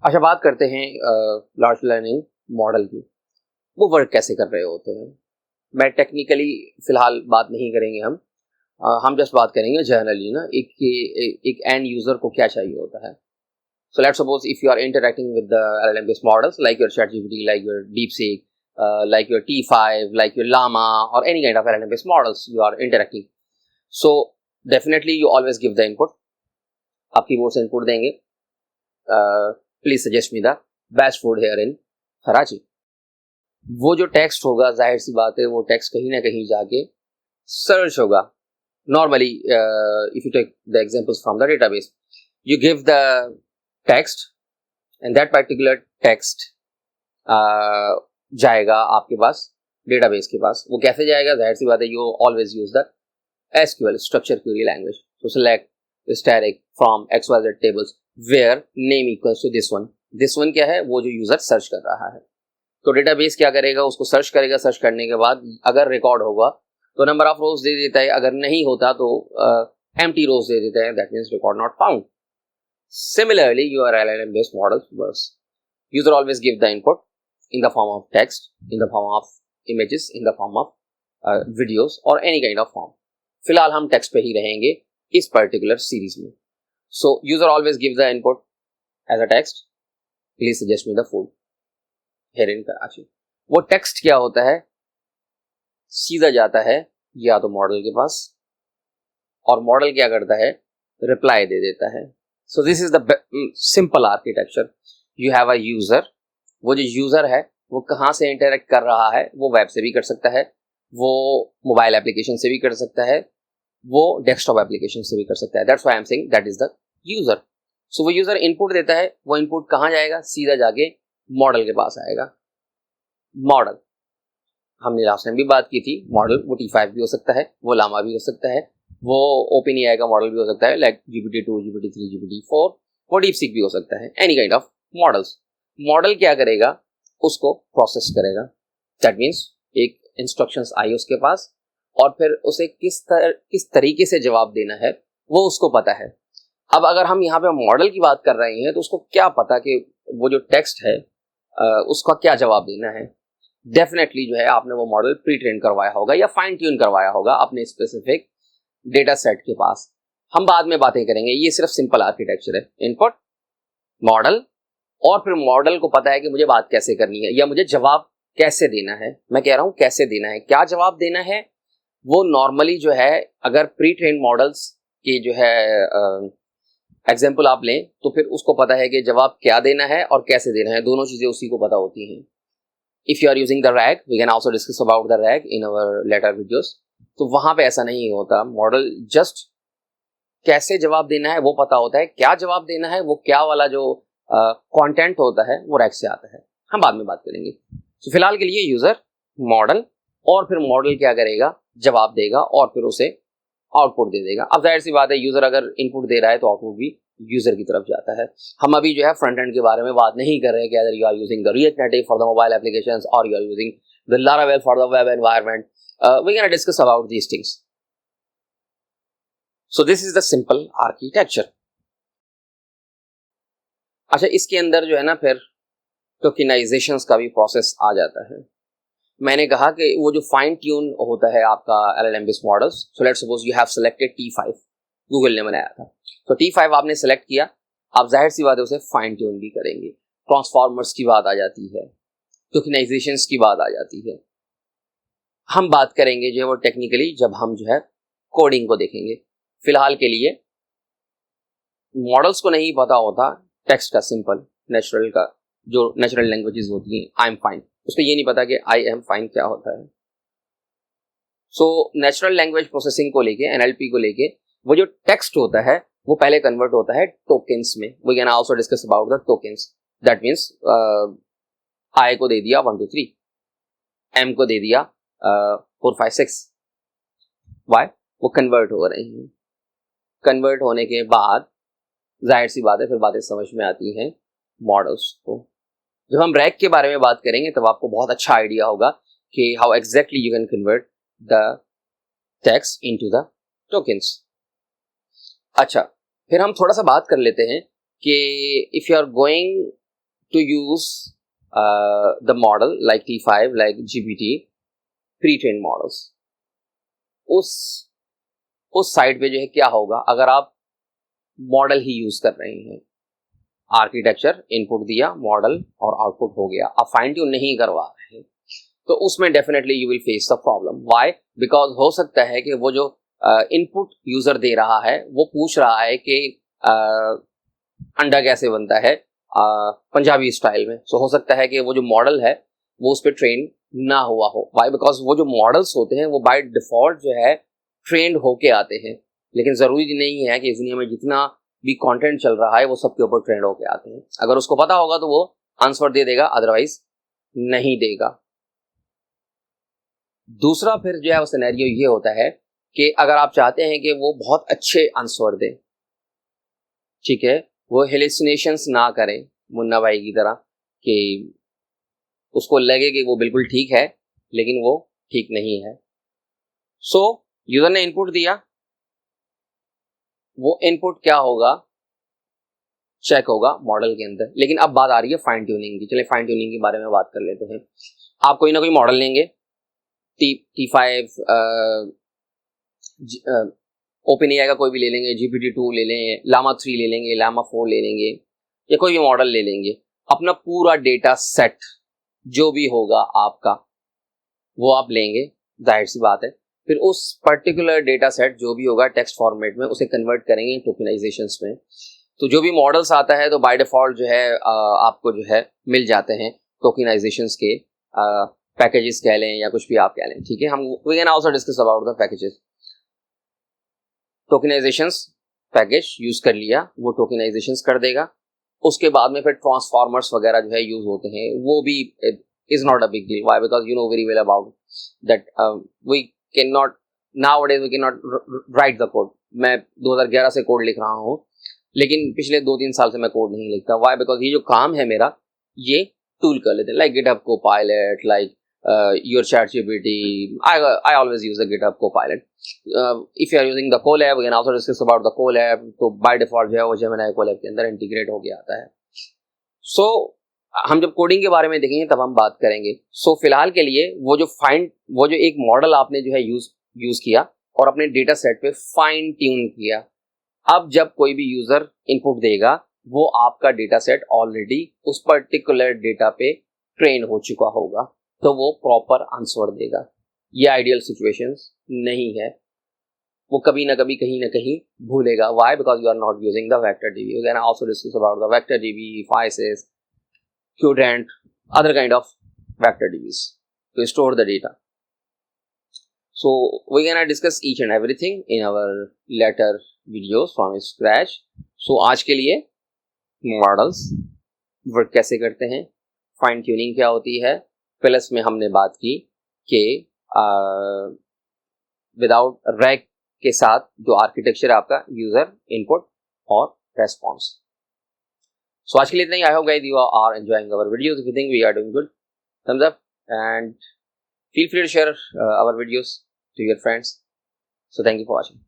अच्छा, बात करते हैं लार्ज लर्निंग मॉडल की। वो वर्क कैसे कर रहे होते हैं। मैं टेक्निकली फिलहाल बात नहीं करेंगे हम जस्ट बात करेंगे जनरली ना, एक एंड यूजर को क्या चाहिए होता है। So let's suppose if you are interacting with the LLM based models like your ChatGPT, like your DeepSeek, like your T5, like your Llama, or any kind of LLM based models you are interacting. So definitely you always give the input. आप keyboard से input देंगे, please suggest me the best food here in Karachi. वो जो text होगा, जाहिर सी बात है वो टेक्स्ट कहीं ना कहीं जाके सर्च होगा। Normally if you take the examples from the database, you give the text and that particular text जाएगा आपके पास डेटाबेस के पास। वो कैसे जाएगा, जाहिर सी बात है you always use the SQL structure query language to select static from XYZ tables where name equals to this one। this one क्या है, वो जो यूजर सर्च कर रहा है। तो डेटाबेस क्या करेगा, उसको सर्च करेगा। सर्च करने के बाद अगर रिकॉर्ड होगा तो नंबर ऑफ रोज दे देता है, अगर नहीं होता तो एम्प्टी रोज दे देता है, that means record not found. Similarly, your LLM based models works. User always give the input in the form of text, in the form of images, in the form of videos or any kind of form. फिलहाल हम text पे ही रहेंगे इस particular series में। So user always gives the input as a text. Please suggest me the food here in Karachi. वो text क्या होता है, सीधा जाता है या तो मॉडल के पास, और मॉडल क्या करता है, रिप्लाई दे देता है। So this is the simple architecture. You have a user. वो जो यूजर है वो कहाँ से इंटरेक्ट कर रहा है, वो वेब से भी कर सकता है, वो मोबाइल एप्लीकेशन से भी कर सकता है, वो डेस्कटॉप एप्लीकेशन से भी कर सकता है। That's why I'm saying that is the user. So वो यूजर इनपुट देता है, वो इनपुट कहाँ जाएगा, सीधा जाके मॉडल के पास आएगा। मॉडल हमने लास्ट टाइम भी बात की थी, मॉडल वो T5 भी हो सकता है, वो लामा भी हो सकता है, वो OpenAI का मॉडल भी हो सकता है लाइक GPT-2, GPT-3, GPT-4, वो DeepSeek भी हो सकता है, any kind of models. Model क्या करेगा, उसको प्रोसेस करेगा। दैट मीन्स एक इंस्ट्रक्शंस आई उसके पास और फिर उसे किस तरीके से जवाब देना है वो उसको पता है। अब अगर हम यहाँ पे मॉडल की बात कर रहे हैं तो उसको क्या पता कि वो जो टेक्स्ट है उसका क्या जवाब देना है। डेफिनेटली जो है आपने वो मॉडल प्री ट्रेन करवाया होगा या फाइन ट्यून करवाया होगा अपने स्पेसिफिक डेटा सेट के पास। हम बाद में बातें करेंगे, ये सिर्फ सिंपल आर्किटेक्चर है। इनपुट, मॉडल, और फिर मॉडल को पता है कि मुझे बात कैसे करनी है या मुझे जवाब कैसे देना है। मैं कह रहा हूं कैसे देना है, क्या जवाब देना है। वो नॉर्मली जो है अगर प्री ट्रेन मॉडल्स के जो है एग्जाम्पल आप लें तो फिर उसको पता है कि जवाब क्या देना है और कैसे देना है, दोनों चीजें उसी को पता होती हैं। If you are using the RAG, we can also discuss about the RAG in our later videos. तो वहां पे ऐसा नहीं होता, मॉडल जस्ट कैसे जवाब देना है वो पता होता है, क्या जवाब देना है वो क्या वाला जो कंटेंट होता है वो रैग से आता है। हम बाद में बात करेंगे। तो फिलहाल के लिए यूजर, मॉडल, और फिर मॉडल क्या करेगा, जवाब देगा और फिर उसे आउटपुट दे देगा। अब जाहिर सी बात है यूजर अगर इनपुट दे रहा है तो आउटपुट भी यूजर की तरफ जाता है। हम अभी जो है फ्रंट एंड के बारे में बात नहीं कर रहे कि अगर you are using the React Native for the mobile applications और you are using the Laravel for the web environment. we can discuss about these things. So this is the simple architecture. अच्छा, इसके अंदर जो है ना फिर टोकनाइजेशंस का भी प्रोसेस आ जाता है। मैंने कहा कि वो जो फाइन ट्यून होता है आपका LLM based models. So let's suppose you have selected T5, Google ने बनाया था, तो T5 आपने सेलेक्ट किया। आप जाहिर सी बात है उसे फाइन ट्यून भी करेंगे। ट्रांसफॉर्मर्स की बात आ जाती है, टोकनाइजेशंस की बात आ जाती है। हम बात करेंगे जो है वो टेक्निकली जब हम जो है कोडिंग को देखेंगे। फिलहाल के लिए मॉडल्स को नहीं पता होता टेक्स्ट का सिंपल नेचुरल का जो नेचुरल लैंग्वेजेस होती हैं, आई एम फाइन, उसको ये नहीं पता कि आई एम फाइन क्या होता है। सो नेचुरल लैंग्वेज प्रोसेसिंग को लेके, NLP को लेके, वो जो टेक्स्ट होता है वो पहले कन्वर्ट होता है टोकन्स में। We can also discuss about the tokens. That means I को दे दिया 1 2 3, M को दे दिया 4 5 6। वाई? वो कन्वर्ट हो रही हैं। कन्वर्ट होने के बाद जाहिर सी बात है फिर बातें समझ में आती हैं मॉडल्स को। जब हम रैग के बारे में बात करेंगे तब आपको बहुत अच्छा आइडिया होगा कि how exactly you can convert the text into the tokens. अच्छा, फिर हम थोड़ा सा बात कर लेते हैं कि if you are going to use the model like T5, like GPT, pre-trained models. उस साइड पे जो है क्या होगा, अगर आप मॉडल ही यूज कर रहे हैं, आर्किटेक्चर इनपुट दिया, मॉडल और आउटपुट हो गया, आप फाइन ट्यून नहीं करवा रहे हैं, तो उसमें definitely you will face the problem. Why? Because हो सकता है कि वो जो इनपुट यूजर दे रहा है वो पूछ रहा है कि अंडा कैसे बनता है पंजाबी स्टाइल में. सो हो सकता है कि वो जो मॉडल है वो उस पर ट्रेन ना हुआ हो. व्हाई? बिकॉज वो जो मॉडल्स होते हैं वो बाय डिफॉल्ट जो है ट्रेंड होके आते हैं, लेकिन जरूरी नहीं है कि इस दुनिया में जितना भी कंटेंट चल रहा है वो सबके ऊपर ट्रेंड होके आते हैं. अगर उसको पता होगा तो वो आंसर दे देगा, अदरवाइज नहीं देगा. दूसरा फिर जो है वो सिनेरियो ये होता है कि अगर आप चाहते हैं कि वो बहुत अच्छे आंसर दे, ठीक है, वो हेलुसिनेशंस ना करें मुन्ना भाई की तरह कि उसको लगे कि वो बिल्कुल ठीक है लेकिन वो ठीक नहीं है. सो यूजर ने इनपुट दिया, वो इनपुट क्या होगा, चेक होगा मॉडल के अंदर. लेकिन अब बात आ रही है फाइन ट्यूनिंग की. चलिए फाइन ट्यूनिंग के बारे में बात कर लेते हैं. आप कोई ना कोई मॉडल लेंगे, T5, ओपन एआई का कोई भी ले लेंगे, GPT-2 ले लें, llama 3 ले लेंगे, llama 4 ले लेंगे, या कोई भी मॉडल ले लेंगे. अपना पूरा डेटा सेट जो भी होगा आपका वो आप लेंगे, जाहिर सी बात है. फिर उस पर्टिकुलर डेटा सेट जो भी होगा टेक्स्ट फॉर्मेट में उसे कन्वर्ट करेंगे टोकनाइजेशंस में. तो जो भी मॉडल्स आता है तो बाय डिफॉल्ट जो है आपको जो है मिल जाते हैं टोकनाइजेशंस के पैकेजेस कह लें या कुछ भी आप कह लें, ठीक है. हम we can also discuss about the packages. Tokenizations package use कर लिया, वो टोकनाइजेशंस कर देगा. उसके बाद में फिर ट्रांसफॉर्मर्स वगैरह जो है यूज होते हैं, वो भी is not a big deal. Why? Because you know very well about that we can not nowadays we can not write the code. मैं 2011 से कोड लिख रहा हूँ, लेकिन पिछले 2-3 साल से मैं कोड नहीं लिखता. व्हाई? बिकॉज ये जो काम है मेरा ये टूल कर लेते हैं, like GitHub Copilot, like your ChatGPT. I always use the GitHub Copilot. If you are using the Colab, we can also discuss about the Colab. तो by default जो है वो Gemini Colab के अंदर इंटीग्रेट हो गया आता है. So हम जब कोडिंग के बारे में देखेंगे तब हम बात करेंगे. So फिलहाल के लिए वो जो एक मॉडल आपने जो है यूज किया और अपने डेटा सेट पे फाइन ट्यून किया. अब जब कोई भी यूजर इनपुट देगा वो आपका डेटा सेट ऑलरेडी उस पर्टिकुलर डेटा पे ट्रेन हो चुका होगा, तो वो प्रॉपर आंसर देगा. ये आइडियल सिचुएशंस नहीं है, वो कभी ना कभी कहीं ना कहीं भूलेगा. Why? Because you are not using the vector DB. You can also discuss about the vector DB, Faiss, Qdrant, other kind of vector DBs to store the data. So we can discuss each and everything in our later videos from scratch. So आज के लिए models work कैसे करते हैं, fine tuning क्या होती है, plus में हमने बात की कि विदाउट रैक के साथ जो आर्किटेक्चर आपका यूजर इनपुट और रेस्पॉन्स. सो आज के लिए इतना ही. I hope guys you are enjoying our videos. If you think we are doing good, thumbs up and feel free to share our videos to your friends. So thank you for watching.